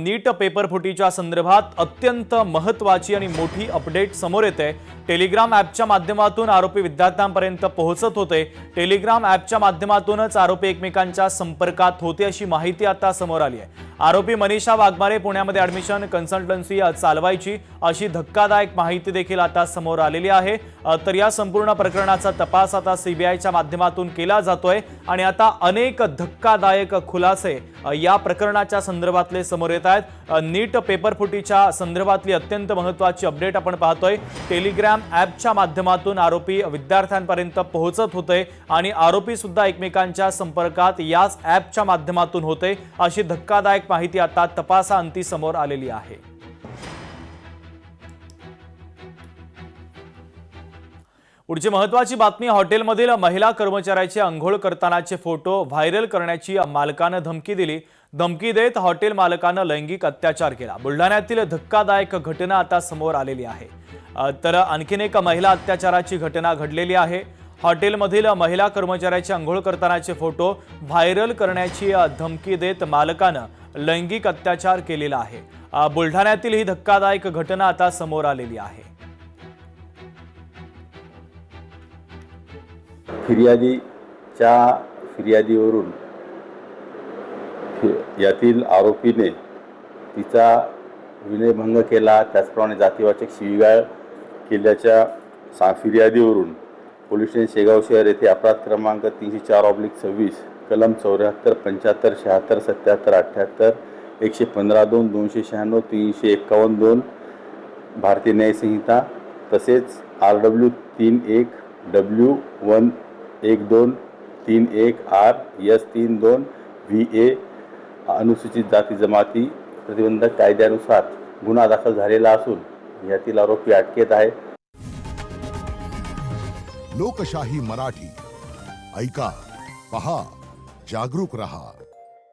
नीट paper फुटीच्या संदर्भात अत्यंत महत्त्वाची आणि मोठी अपडेट समोर येते। टेलिग्राम ॲपच्या माध्यमातून आरोपी विद्यार्थ्यांपर्यंत पोहोचत होते। टेलिग्राम ॲपच्या माध्यमातूनच आरोपी एकमेकांच्या संपर्कात होते अशी माहिती आता समोर आली आहे। आरोपी मनीषा वाघमारे पुण्यामध्ये ॲडमिशन कन्सल्टन्सी चालवायची अशी धक्कादायक माहिती देखील आता समोर आलेली आहे। तर या संपूर्ण प्रकरणाचा तपास आता सीबीआयच्या माध्यमातून केला जातोय आणि आता अनेक धक्कादायक खुलासे या प्रकरणाच्या संदर्भातले समोर येत आहेत। नीट पेपर फुटीच्या संदर्भातली अत्यंत महत्त्वाची अपडेट आपण पाहतोय। टेलिग्राम ॲपच्या माध्यमातून आरोपी विद्यार्थ्यांपर्यंत पोहोचत होते आणि आरोपी सुद्धा एकमेकांच्या संपर्कात याच ॲपच्या माध्यमातून होते अशी धक्कादायक माहिती आता तपासाअंती समोर आलेली आहे। पुढची महत्त्वाची बातमी, हॉटेलमधील महिला कर्मचाऱ्याचे अंघोळ करतानाचे फोटो व्हायरल करण्याची मालकाने धमकी दिली। धमकी देत हॉटेल मालकाने लैंगिक अत्याचार केला। बुलढाण्यातील धक्कादायक घटना आता समोर आलेली आहे। तर आणखीन एक महिला अत्याचाराची घटना घडलेली आहे। हॉटेलमधील महिला कर्मचाऱ्याचे अंघोळ करतानाचे फोटो व्हायरल करण्याची धमकी देत मालकाने लैंगिक अत्याचार केलेला आहे। बुलढाण्यातील ही धक्कादायक घटना आता समोर आलेली आहे। फिर्यादीवरून यातील आरोपीने तिचा विनयभंग केला, त्याचप्रमाणे जातीवाचक शिवीगाळ केल्याच्या फिर्यादीवरून पोलीस स्टेशन शेगाव शहर येथे अपराध क्रमांक 304/26 कलम 74, 75, 76, 77, 78, 115(2), 296, 351(2) भारतीय न्याय संहिता तसेच RW 31 W112 31 R S 32 VA अनुसूचित जाती जमाती प्रतिबंधक कायद्यानुसार गुन्हा दाखल झालेला असून यातील आरोपी अटकेत आहे। लोकशाही मराठी ऐका, पहा, जागरूक रहा।